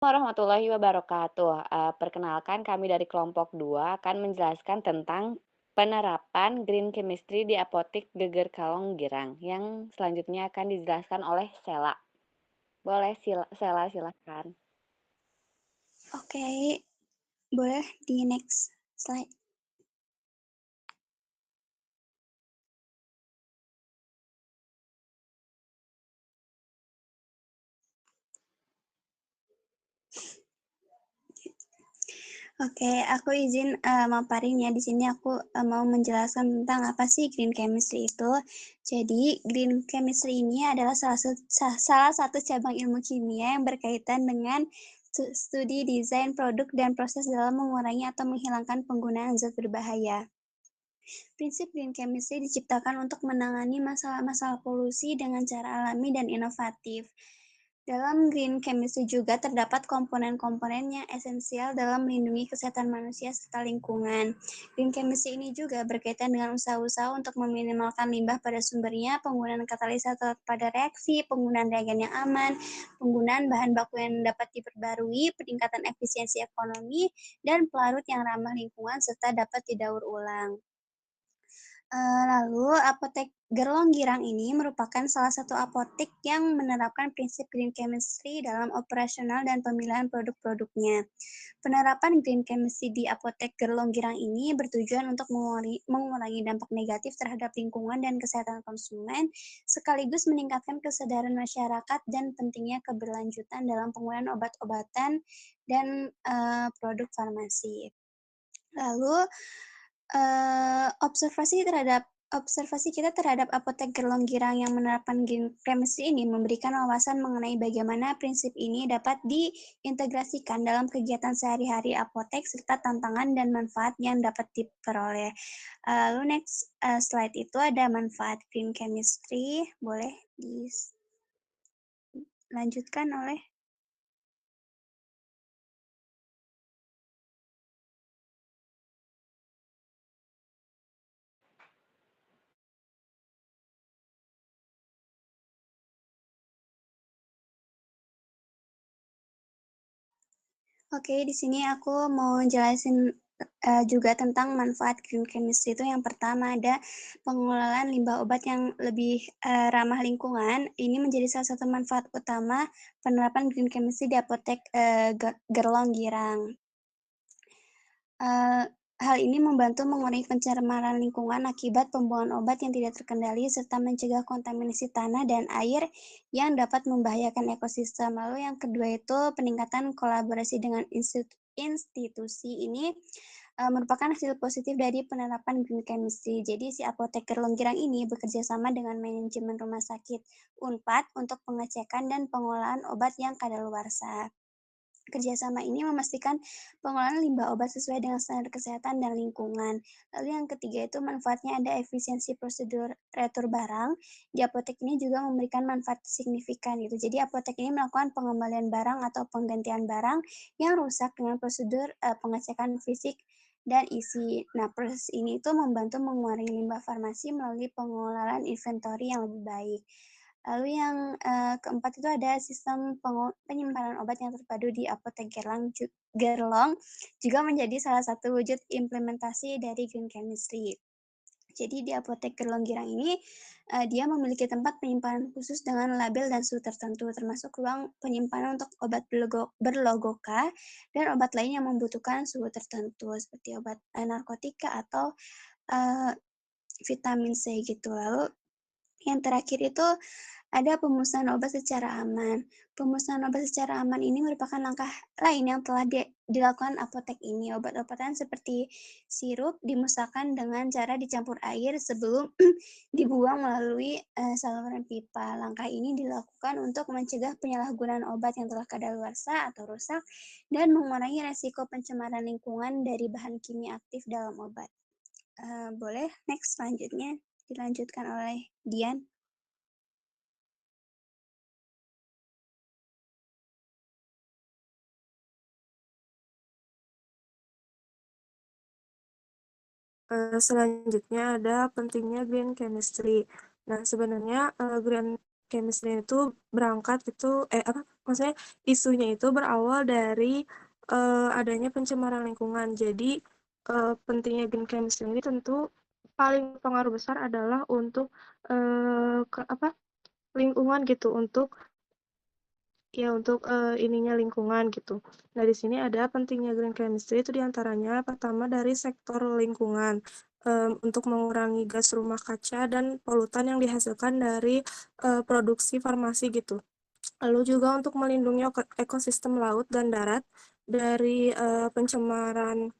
Warahmatullahi wabarakatuh. Perkenalkan kami dari kelompok 2 akan menjelaskan tentang penerapan green chemistry di apotik Geger Kalong Girang, yang selanjutnya akan dijelaskan oleh Sela. Boleh Sela silakan. Oke, boleh di next slide. Oke, aku izin memaparin ya. Di sini aku mau menjelaskan tentang apa sih green chemistry itu. Jadi, green chemistry ini adalah salah satu cabang ilmu kimia yang berkaitan dengan studi desain produk dan proses dalam mengurangi atau menghilangkan penggunaan zat berbahaya. Prinsip green chemistry diciptakan untuk menangani masalah-masalah polusi dengan cara alami dan inovatif. Dalam green chemistry juga terdapat komponen-komponen yang esensial dalam melindungi kesehatan manusia serta lingkungan. Green chemistry ini juga berkaitan dengan usaha-usaha untuk meminimalkan limbah pada sumbernya, penggunaan katalisator pada reaksi, penggunaan reagen yang aman, penggunaan bahan baku yang dapat diperbarui, peningkatan efisiensi ekonomi, dan pelarut yang ramah lingkungan serta dapat didaur ulang. Lalu apotek Gerlong Girang ini merupakan salah satu apotek yang menerapkan prinsip green chemistry dalam operasional dan pemilihan produk-produknya. Penerapan green chemistry di apotek Gerlong Girang ini bertujuan untuk mengurangi dampak negatif terhadap lingkungan dan kesehatan konsumen, sekaligus meningkatkan kesadaran masyarakat dan pentingnya keberlanjutan dalam penggunaan obat-obatan dan produk farmasi. Lalu, observasi kita terhadap apotek Gerlong Girang yang menerapkan green chemistry ini memberikan wawasan mengenai bagaimana prinsip ini dapat diintegrasikan dalam kegiatan sehari-hari apotek serta tantangan dan manfaat yang dapat diperoleh. Lalu next, slide itu ada manfaat green chemistry, boleh dilanjutkan oleh. Oke, di sini aku mau jelasin juga tentang manfaat green chemistry itu. Yang pertama ada pengelolaan limbah obat yang lebih ramah lingkungan. Ini menjadi salah satu manfaat utama penerapan green chemistry di apotek Gerlong Girang. Hal ini membantu mengurangi pencemaran lingkungan akibat pembuangan obat yang tidak terkendali serta mencegah kontaminasi tanah dan air yang dapat membahayakan ekosistem. Lalu yang kedua itu peningkatan kolaborasi dengan institusi ini merupakan hasil positif dari penerapan green chemistry. Jadi si apoteker Longgirang ini bekerja sama dengan manajemen rumah sakit Unpad untuk pengecekan dan pengolahan obat yang kadaluarsa. Kerjasama ini memastikan pengolahan limbah obat sesuai dengan standar kesehatan dan lingkungan. Lalu yang ketiga itu manfaatnya ada efisiensi prosedur retur barang. Di apotek ini juga memberikan manfaat signifikan gitu. Jadi apotek ini melakukan pengembalian barang atau penggantian barang yang rusak dengan prosedur pengecekan fisik dan isi. Nah, proses ini itu membantu mengurangi limbah farmasi melalui pengelolaan inventory yang lebih baik. Lalu yang keempat itu ada sistem penyimpanan obat yang terpadu di apotek Gerlong juga menjadi salah satu wujud implementasi dari green chemistry. Jadi di apotek Gerlong Girang ini dia memiliki tempat penyimpanan khusus dengan label dan suhu tertentu, termasuk ruang penyimpanan untuk obat berlogo K dan obat lain yang membutuhkan suhu tertentu seperti obat narkotika atau uh, vitamin C gitu. Lalu yang terakhir itu ada pemusnahan obat secara aman. Pemusnahan obat secara aman ini merupakan langkah lain yang telah dilakukan apotek ini. Obat-obatan seperti sirup dimusnahkan dengan cara dicampur air sebelum dibuang melalui saluran pipa. Langkah ini dilakukan untuk mencegah penyalahgunaan obat yang telah kadaluarsa atau rusak dan mengurangi resiko pencemaran lingkungan dari bahan kimia aktif dalam obat. Boleh next selanjutnya dilanjutkan oleh Dian. Selanjutnya ada pentingnya green chemistry. Nah, sebenarnya green chemistry itu berangkat itu maksudnya isunya itu berawal dari, adanya pencemaran lingkungan. Jadi, pentingnya green chemistry ini tentu paling pengaruh besar adalah untuk, lingkungan gitu, untuk ininya lingkungan gitu. Nah, di sini ada pentingnya green chemistry itu diantaranya pertama dari sektor lingkungan, untuk mengurangi gas rumah kaca dan polutan yang dihasilkan dari, produksi farmasi gitu. Lalu juga untuk melindungi ekosistem laut dan darat dari, pencemaran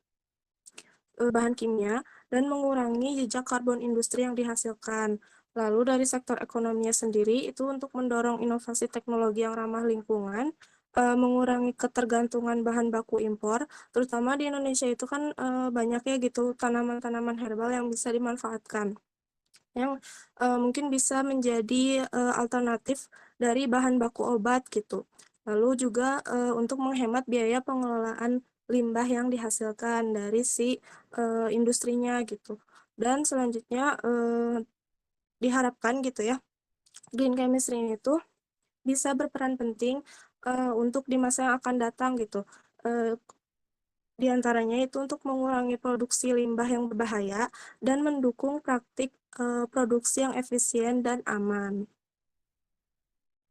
bahan kimia dan mengurangi jejak karbon industri yang dihasilkan. Lalu dari sektor ekonominya sendiri itu untuk mendorong inovasi teknologi yang ramah lingkungan, mengurangi ketergantungan bahan baku impor, terutama di Indonesia itu kan, banyak ya gitu tanaman-tanaman herbal yang bisa dimanfaatkan, yang, mungkin bisa menjadi, alternatif dari bahan baku obat gitu. Lalu juga, untuk menghemat biaya pengelolaan limbah yang dihasilkan dari si, industrinya gitu. Dan selanjutnya, diharapkan gitu ya, green chemistry itu bisa berperan penting, untuk di masa yang akan datang gitu. Eee, di antaranya itu untuk mengurangi produksi limbah yang berbahaya dan mendukung praktik, produksi yang efisien dan aman.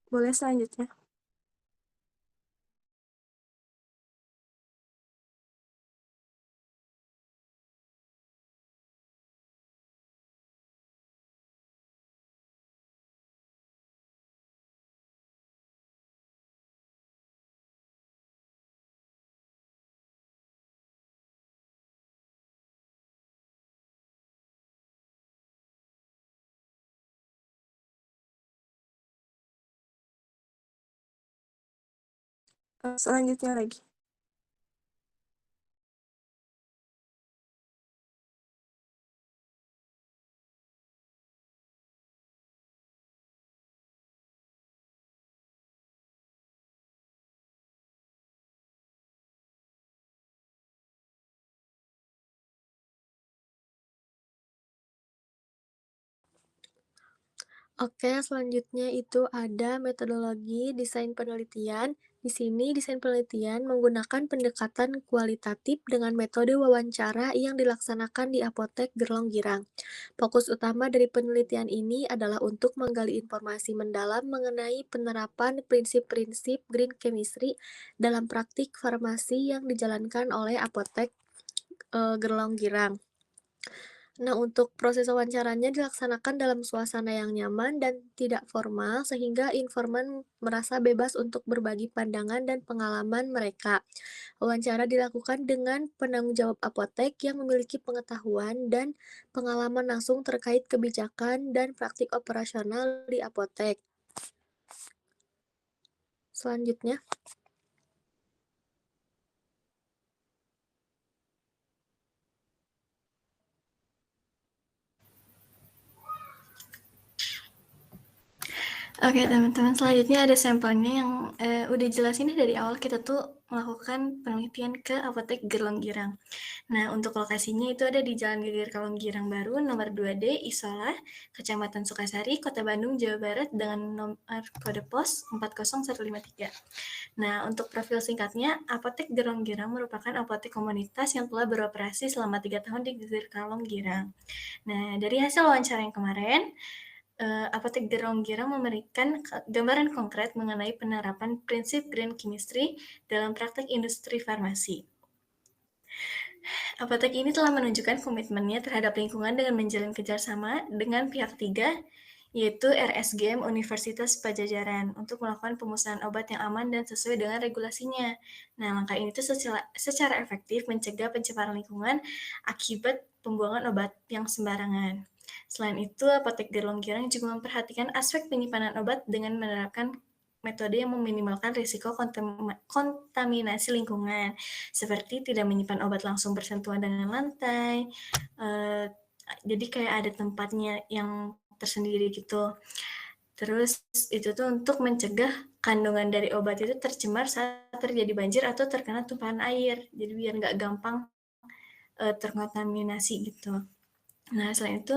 Boleh selanjutnya? Selanjutnya lagi. Oke, selanjutnya itu ada metodologi desain penelitian. Di sini desain penelitian menggunakan pendekatan kualitatif dengan metode wawancara yang dilaksanakan di apotek Gerlong Girang. Fokus utama dari penelitian ini adalah untuk menggali informasi mendalam mengenai penerapan prinsip-prinsip green chemistry dalam praktik farmasi yang dijalankan oleh apotek Gerlong Girang. Nah, untuk proses wawancaranya dilaksanakan dalam suasana yang nyaman dan tidak formal, sehingga informan merasa bebas untuk berbagi pandangan dan pengalaman mereka. Wawancara dilakukan dengan penanggung jawab apotek yang memiliki pengetahuan dan pengalaman langsung terkait kebijakan dan praktik operasional di apotek. Selanjutnya, oke teman-teman, selanjutnya ada sampelnya yang udah jelasin dari awal kita tuh melakukan penelitian ke apotek Gerlong Girang. Nah, untuk lokasinya itu ada di Jalan Geger Kalong Girang Baru, nomor 2D, Isola, Kecamatan Sukasari, Kota Bandung, Jawa Barat, dengan nomor kode pos 40153. Nah, untuk profil singkatnya, Apotek Gerong Girang merupakan apotek komunitas yang telah beroperasi selama 3 tahun di Geger Kalong Girang. Nah, dari hasil wawancara yang kemarin, Apotek Gerong Girang memberikan gambaran konkret mengenai penerapan prinsip green chemistry dalam praktek industri farmasi. Apotek ini telah menunjukkan komitmennya terhadap lingkungan dengan menjalin kerjasama dengan pihak ketiga, yaitu RSGM Universitas Padjadjaran, untuk melakukan pemusnahan obat yang aman dan sesuai dengan regulasinya. Nah, langkah ini tuh secara efektif mencegah pencemaran lingkungan akibat pembuangan obat yang sembarangan. Selain itu, Apotek Gerlong Girang juga memperhatikan aspek penyimpanan obat dengan menerapkan metode yang meminimalkan risiko kontaminasi lingkungan, seperti tidak menyimpan obat langsung bersentuhan dengan lantai, jadi kayak ada tempatnya yang tersendiri gitu. Terus itu tuh untuk mencegah kandungan dari obat itu tercemar saat terjadi banjir atau terkena tumpahan air, jadi biar nggak gampang terkontaminasi gitu. Nah, selain itu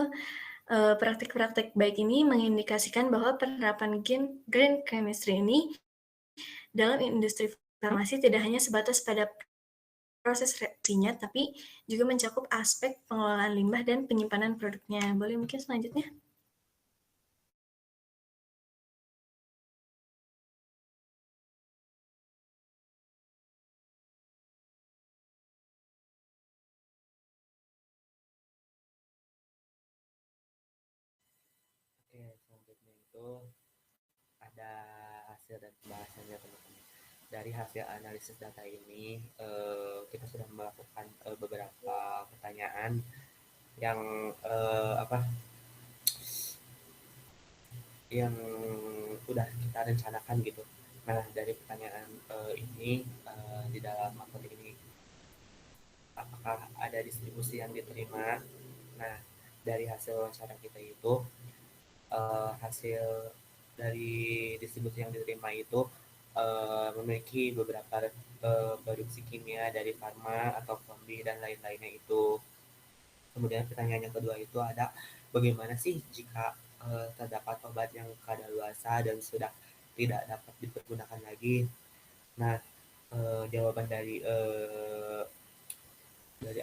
Praktik-praktik baik ini mengindikasikan bahwa penerapan green chemistry ini dalam industri farmasi tidak hanya sebatas pada proses reaksinya, tapi juga mencakup aspek pengelolaan limbah dan penyimpanan produknya. Boleh mungkin selanjutnya? Oke, selanjutnya itu ada hasil dan pembahasannya teman-teman. Dari hasil analisis data ini, kita sudah melakukan beberapa pertanyaan yang yang udah kita rencanakan gitu. Nah, dari pertanyaan ini di dalam apotek ini, apakah ada distribusi yang diterima? Nah, dari hasil wawancara kita itu, hasil dari distribusi yang diterima itu memiliki beberapa produksi kimia dari farma atau kombi dan lain-lainnya itu. Kemudian pertanyaan yang kedua itu ada bagaimana sih jika terdapat obat yang kadaluarsa dan sudah tidak dapat dipergunakan lagi. Nah, jawaban dari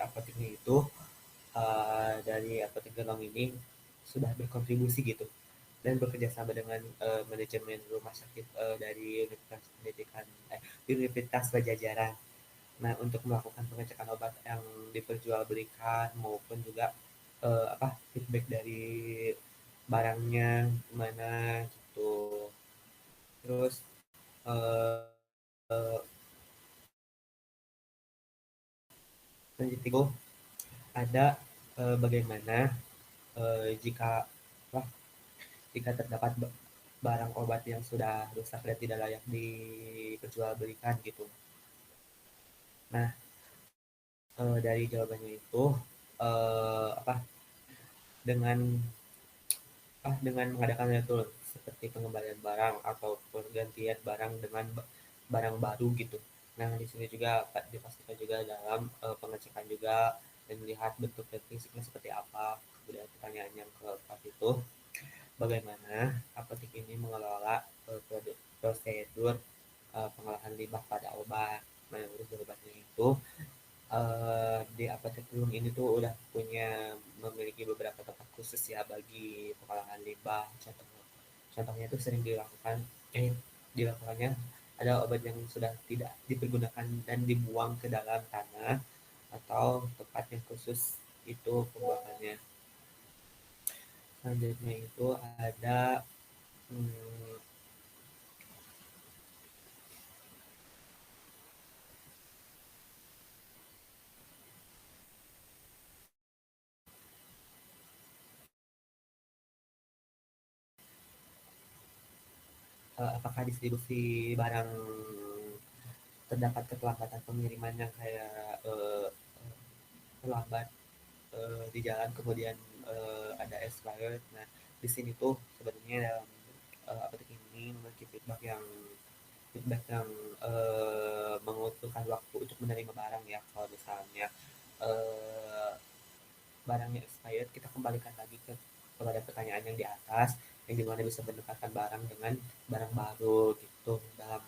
apoteknya itu dari apotek Gelong ini sudah berkontribusi gitu dan bekerja sama dengan manajemen rumah sakit dari Universitas Pajajaran. Nah, untuk melakukan pengecekan obat yang diperjualbelikan maupun juga feedback dari barangnya gimana gitu. Terus eh, selanjutnya itu ada bagaimana jika jika terdapat barang obat yang sudah rusak dan tidak layak diperjualbelikan gitu. Nah, dari jawabannya itu eh, apa dengan dengan mengadakan itu seperti pengembalian barang atau pergantian barang dengan barang baru gitu. Nah, di sini juga dipastikan juga dalam pengecekan juga dan melihat bentuk dan fisiknya seperti apa. Kemudian pertanyaan yang keempat itu bagaimana apotek ini mengelola prosedur pengolahan limbah pada obat. Nah, untuk jawabannya itu di apotek Gunung ini tuh udah memiliki beberapa tempat khusus ya bagi pengolahan limbah. Contohnya itu sering dilakukannya ada obat yang sudah tidak dipergunakan dan dibuang ke dalam tanah atau tempat yang khusus itu pembuangannya. Selanjutnya itu ada hmm, apakah distribusi barang terdapat keterlambatan pengiriman yang kayak terlambat di jalan kemudian ada expired. Nah, di sini tuh sebenarnya dalam apotek ini memiliki feedback yang menguntungkan waktu untuk menerima barang ya. Kalau misalnya uh, barangnya expired, kita kembalikan lagi kepada pertanyaan yang di atas, yang dimana bisa mendekatkan barang dengan barang baru gitu. Dalam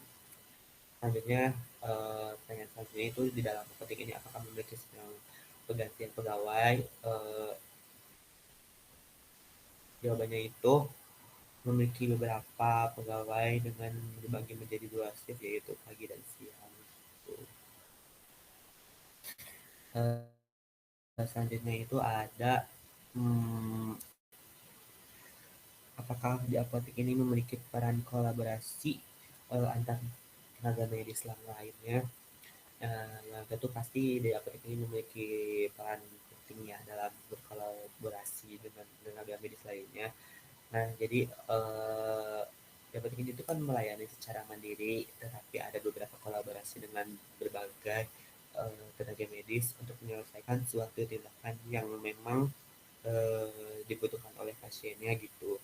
selanjutnya pertanyaan selanjutnya itu di dalam apotek ini apakah memiliki sistem pergantian pegawai? Jawabannya itu memiliki beberapa pegawai dengan dibagi menjadi dua shift yaitu pagi dan siang. Selanjutnya itu ada apakah di apotek ini memiliki peran kolaborasi antar tenaga medis lainnya. Yang tentu pasti di apotek ini memiliki peran penting ya dalam berkolaborasi dengan tenaga medis lainnya. Nah, jadi apotek ini itu kan melayani secara mandiri, tetapi ada beberapa kolaborasi dengan berbagai tenaga medis untuk menyelesaikan suatu tindakan yang memang dibutuhkan oleh pasiennya gitu.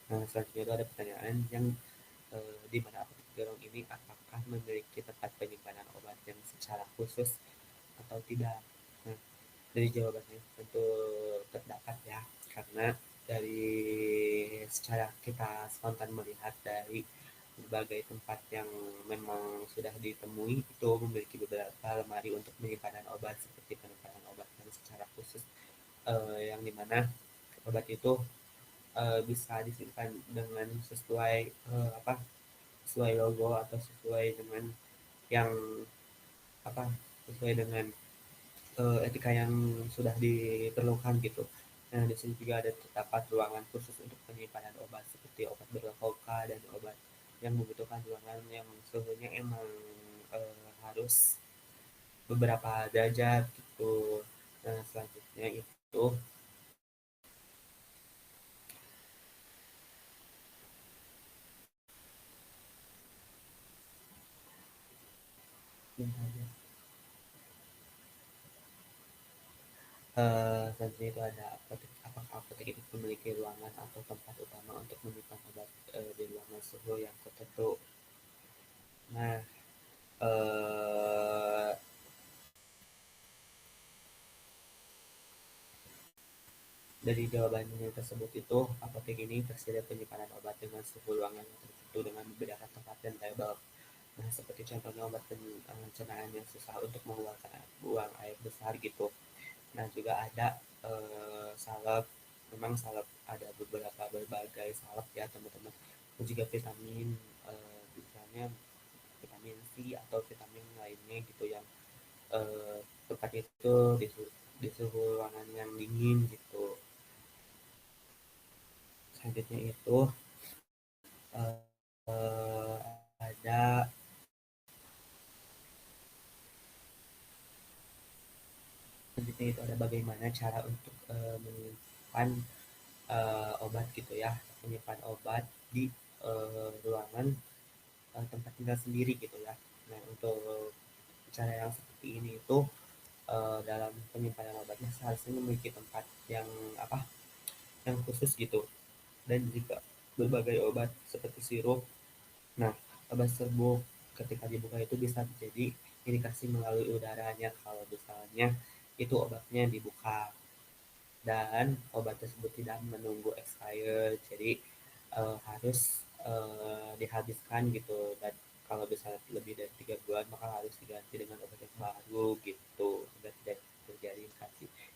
Nah, selanjutnya itu ada pertanyaan yang di mana apotek Gerong ini apakah memiliki tempat penyimpanan obat yang secara khusus atau tidak. Nah, dari jawabannya tentu terdapat ya, karena dari secara kita spontan melihat dari berbagai tempat yang memang sudah ditemui itu memiliki beberapa lemari untuk penyimpanan obat seperti penyimpanan obat yang secara khusus yang dimana obat itu bisa disimpan dengan sesuai sesuai logo atau sesuai dengan yang apa sesuai dengan etika yang sudah diperlukan gitu. Nah, di sini juga ada terdapat ruangan khusus untuk penyimpanan obat seperti obat berloka dan obat yang membutuhkan ruangan yang suhunya emang harus beberapa derajat gitu. Nah, selanjutnya itu selanjutnya itu ada apotek. Apakah apotek itu memiliki ruangan atau tempat utama untuk menyimpan obat di ruangan suhu yang tertentu? Nah, eh, dari jawabannya tersebut itu, apotek ini tersedia penyimpanan obat dengan suhu ruangan yang tertentu dengan membedakan tempat dan label. Nah, seperti contohnya obat pencernaan yang susah untuk mengeluarkan buang air besar gitu. Nah, juga ada salep. Memang salep ada berbagai salep ya teman-teman. Dan juga vitamin, misalnya vitamin C atau vitamin lainnya gitu yang tempatnya itu di suhu ruangan yang dingin gitu. Selanjutnya itu ada selanjutnya itu ada bagaimana cara untuk menyimpan obat gitu ya, menyimpan obat di ruangan tempat tinggal sendiri gitu ya. Nah, untuk cara yang seperti ini itu dalam penyimpanan obatnya seharusnya memiliki tempat yang yang khusus gitu, dan juga berbagai obat seperti sirup. Nah, obat serbuk ketika dibuka itu bisa terjadi indikasi melalui udaranya kalau misalnya itu obatnya dibuka dan obat tersebut tidak menunggu expired, jadi harus dihabiskan gitu, dan kalau bisa lebih dari 3 bulan maka harus diganti dengan obat yang baru gitu agar tidak terjadi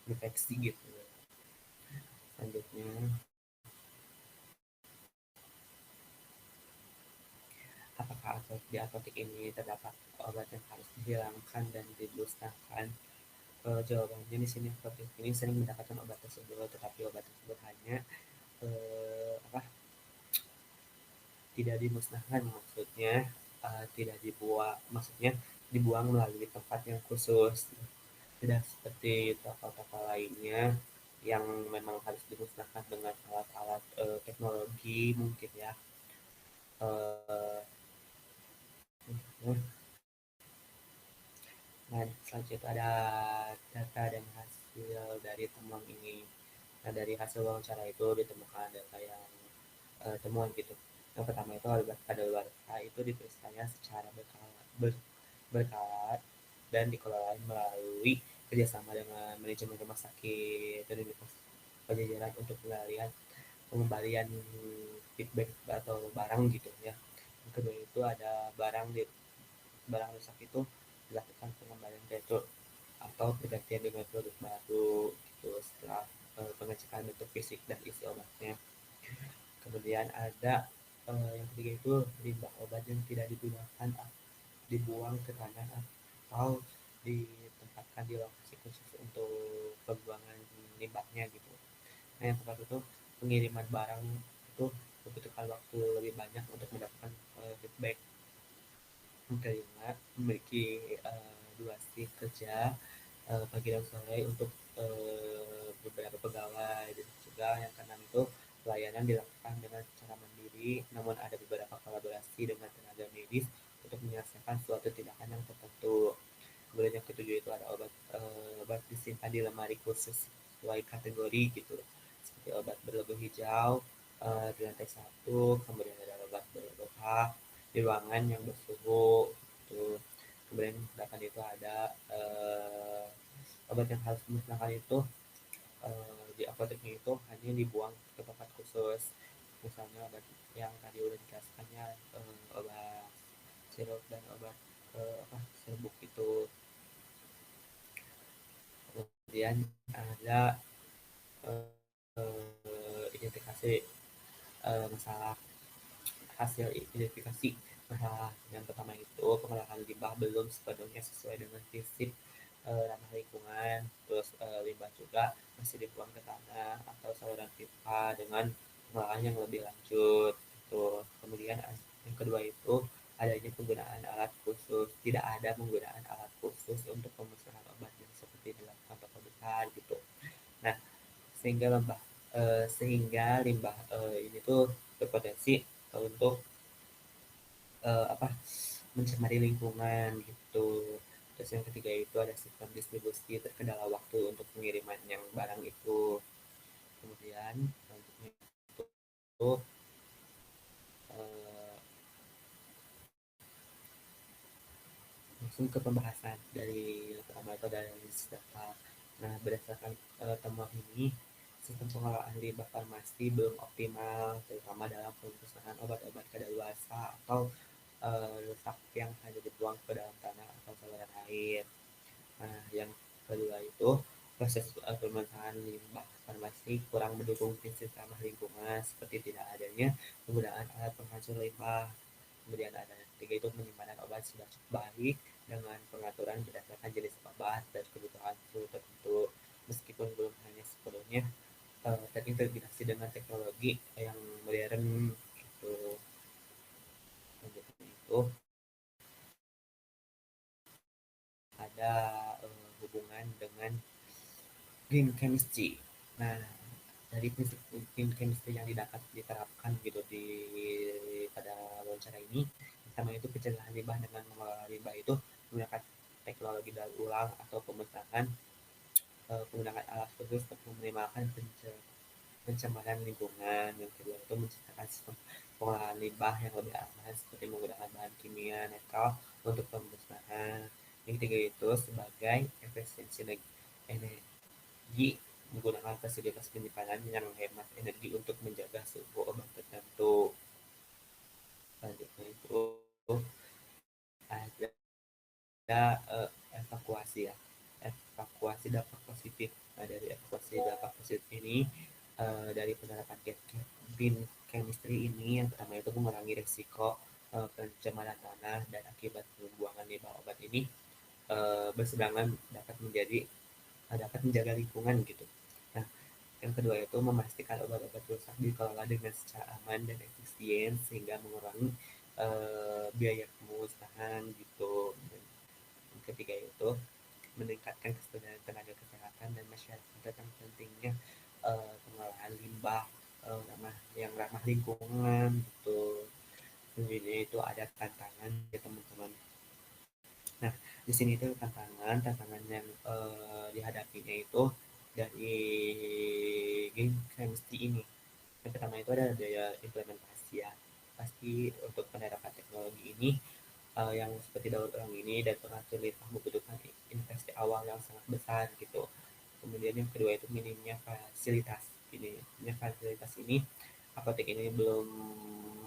infeksi gitu. Selanjutnya, apakah di apotek ini terdapat obat yang harus dihilangkan dan dimusnahkan? Jawabannya di sini apotek ini sering mendapatkan obat tersebut, tetapi obat tersebut hanya eh, apa tidak dimusnahkan, maksudnya tidak dibuang, maksudnya dibuang melalui tempat yang khusus, tidak seperti toko-toko lainnya yang memang harus dimusnahkan dengan alat-alat teknologi mungkin ya. Uh, Nah, selanjutnya ada data dan hasil dari temuan ini. Nah, dari hasil wawancara itu ditemukan data yang temuan gitu. Yang pertama itu obat kadaluarsa itu diperiksa secara berkala dan dikelola melalui kerjasama dengan manajemen rumah sakit dan Universitas Pajajaran untuk pengembalian feedback atau barang gitu ya. Yang kedua itu ada barang rusak itu dilakukan pengembalian retro atau pergantian dengan produk baru gitu setelah pengecekan bentuk fisik dan isi obatnya. Kemudian ada yang ketiga itu limbah obat yang tidak digunakan dibuang ke tanah atau ditempatkan di lokasi khusus untuk pembuangan limbahnya gitu. Nah, yang keempat itu pengiriman barang itu membutuhkan waktu lebih banyak untuk mendapatkan feedback. Yang kelima, memiliki dua shift kerja pagi dan sore untuk beberapa pegawai, dan juga yang keenam itu pelayanan dilakukan dengan cara mandiri, namun ada beberapa kolaborasi dengan tenaga medis untuk menyelesaikan suatu tindakan yang tertentu. Kemudian yang ketujuh itu ada obat disimpan di lemari khusus sesuai kategori gitu, seperti obat berlogo hijau di lantai 1, kemudian ada obat berlogo H di ruangan yang bersuhu gitu. Kemudian itu ada obat yang harus dimusnahkan itu di apoteknya itu hanya dibuang ke tempat khusus, misalnya obat yang tadi udah dijelaskannya, obat sirup dan obat serbuk itu. Kemudian ada identifikasi masalah hasil identifikasi masalah yang pertama itu pengolahan limbah belum sepenuhnya sesuai dengan prinsip ramah lingkungan. Terus limbah juga masih dibuang ke tanah atau saluran pipa dengan pengolahan yang lebih lanjut gitu. Kemudian yang kedua itu adanya penggunaan alat khusus, tidak ada penggunaan alat khusus untuk pemusnahan obat yang seperti dilakukan toko besar gitu. Nah, sehingga limbah ini tuh berpotensi untuk mencemari lingkungan gitu. Terus yang ketiga itu ada sistem distribusi terkendala waktu untuk pengiriman yang barang itu. Kemudian selanjutnya itu eh, langsung ke pembahasan dari pertama itu dari data. Nah, berdasarkan temuan ini, sistem pengelolaan limbah farmasi belum optimal, terutama dalam pemusnahan obat-obat kadaluarsa atau rusak yang hanya dibuang ke dalam tanah atau saluran air. Nah, yang kedua itu proses pemusnahan limbah farmasi kurang mendukung prinsip ramah lingkungan seperti tidak adanya penggunaan alat penghancur limbah. Kemudian ada yang ketiga itu penyimpanan obat sudah cukup baik dengan pengaturan berdasarkan jenis obat dan kebutuhan suhu tertentu, meskipun belum hanya sepenuhnya terintegrasi dengan teknologi yang modern gitu. Selanjutnya itu ada hubungan dengan green chemistry. Nah, dari prinsip green chemistry yang diterapkan gitu pada wawancara ini, pertama itu pencegahan limbah dengan mengelola limbah itu menggunakan teknologi daur ulang atau pemusnahan, penggunaan alat khusus untuk meminimalkan pencemaran lingkungan. Yang kedua itu menciptakan sistem pengolahan limbah yang lebih aman seperti menggunakan bahan kimia netral untuk pemusnahan. Yang ketiga itu sebagai efisiensi energi, menggunakan fasilitas penyimpanan yang hemat energi untuk menjaga suhu obat tertentu. Selanjutnya itu ada evakuasi dampak positif. Nah, dari evakuasi dampak positif ini dari penerapan green chemistry ini, yang pertama itu mengurangi risiko pencemaran tanah dan akibat pembuangan limbah obat ini berseberangan dapat menjaga lingkungan gitu. Nah, yang kedua itu memastikan obat-obat rusak dikelola dengan secara aman dan efisien sehingga mengurangi biaya pemusnahan gitu. Dan yang ketiga itu meningkatkan kesadaran tenaga kesehatan dan masyarakat tentang pentingnya pengolahan limbah yang ramah lingkungan gitu. Selanjutnya itu ada tantangan ya teman-teman. Nah, di sini itu tantangan yang dihadapinya itu dari game chemistry ini. Yang pertama itu ada daya implementasi ya. Pasti untuk penerapan teknologi ini yang seperti daur ulang ini dan penghasil limbah membutuhkan investasi awal yang sangat besar gitu. Kemudian yang kedua itu minimnya fasilitas. Ini apotek ini belum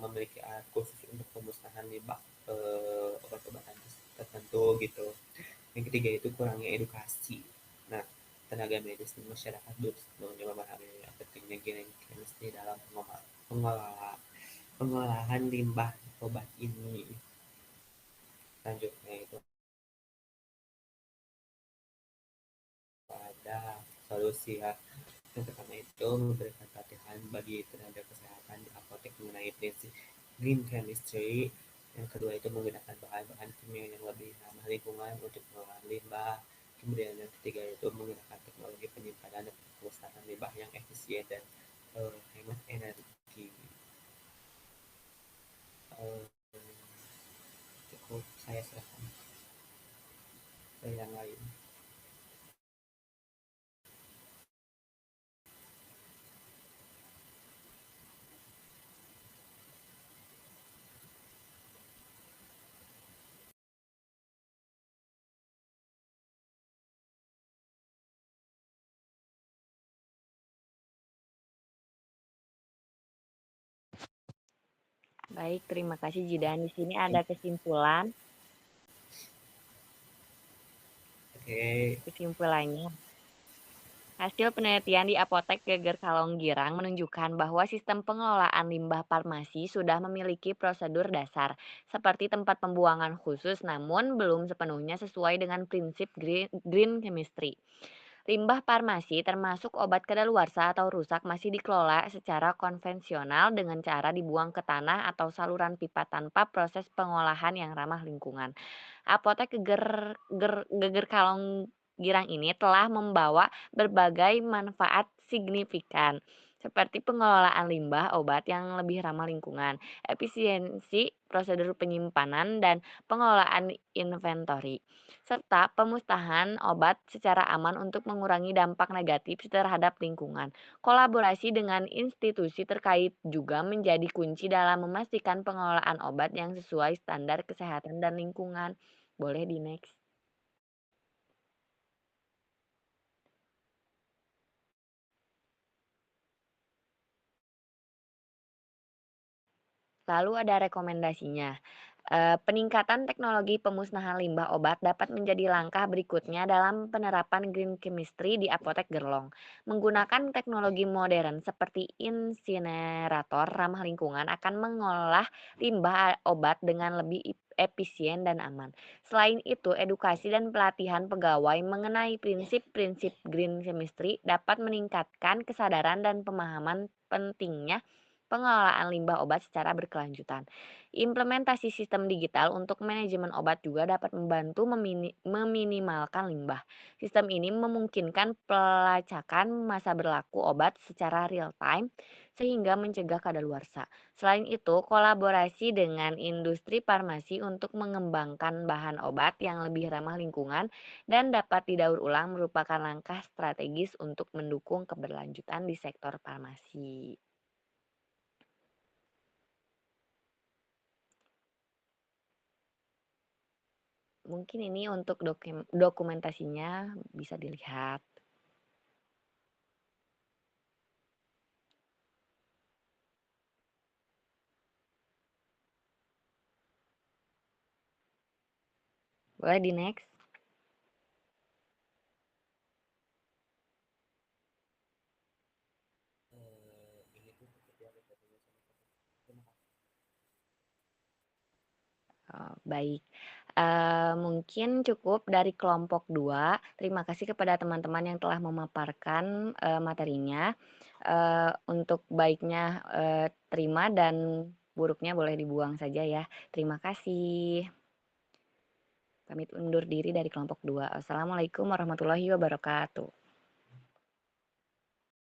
memiliki alat khusus untuk pemusnahan limbah obat-obatan tertentu gitu. Yang ketiga itu kurangnya edukasi. Nah, tenaga medis dan masyarakat belum sepenuhnya memahami pentingnya green chemistry dalam pengolahan limbah obat ini. Selanjutnya itu ada solusi ya. Yang pertama itu memberikan pelatihan bagi tenaga kesehatan di apotek mengenai prinsip green chemistry. Yang kedua itu menggunakan bahan-bahan kimia yang lebih ramah lingkungan untuk pengolahan limbah. Kemudian yang ketiga itu menggunakan teknologi penyimpanan dan pemusnahan limbah yang efisien dan hemat energi. Cukup saya serahkan ke yang lain. Baik, terima kasih Jidan. Di sini ada kesimpulan. Oke. Kesimpulannya, hasil penelitian di Apotek Geger Kalong Girang menunjukkan bahwa sistem pengelolaan limbah farmasi sudah memiliki prosedur dasar, seperti tempat pembuangan khusus namun belum sepenuhnya sesuai dengan prinsip green chemistry. Limbah farmasi termasuk obat kadaluarsa atau rusak masih dikelola secara konvensional dengan cara dibuang ke tanah atau saluran pipa tanpa proses pengolahan yang ramah lingkungan. Apotek Geger Kalong Girang ini telah membawa berbagai manfaat signifikan, seperti pengelolaan limbah obat yang lebih ramah lingkungan, efisiensi prosedur penyimpanan dan pengelolaan inventory, serta pemusnahan obat secara aman untuk mengurangi dampak negatif terhadap lingkungan. Kolaborasi dengan institusi terkait juga menjadi kunci dalam memastikan pengelolaan obat yang sesuai standar kesehatan dan lingkungan. Boleh di next. Lalu ada rekomendasinya. Peningkatan teknologi pemusnahan limbah obat dapat menjadi langkah berikutnya dalam penerapan green chemistry di apotek Gerlong. Menggunakan teknologi modern seperti insinerator ramah lingkungan akan mengolah limbah obat dengan lebih efisien dan aman. Selain itu, edukasi dan pelatihan pegawai mengenai prinsip-prinsip green chemistry dapat meningkatkan kesadaran dan pemahaman pentingnya pengelolaan limbah obat secara berkelanjutan. Implementasi sistem digital untuk manajemen obat juga dapat membantu meminimalkan limbah. Sistem ini memungkinkan pelacakan masa berlaku obat secara real time sehingga mencegah kadaluarsa. Selain itu, kolaborasi dengan industri farmasi untuk mengembangkan bahan obat yang lebih ramah lingkungan dan dapat didaur ulang merupakan langkah strategis untuk mendukung keberlanjutan di sektor farmasi. Mungkin ini untuk dokumentasinya bisa dilihat. Boleh di next. Ini tuh cukup ya metodenya sama. Terima kasih. Baik. Mungkin cukup dari kelompok 2. Terima kasih kepada teman-teman yang telah memaparkan, materinya. Untuk baiknya, terima dan buruknya boleh dibuang saja ya. Terima kasih. Pamit undur diri dari kelompok 2. Wassalamualaikum warahmatullahi wabarakatuh.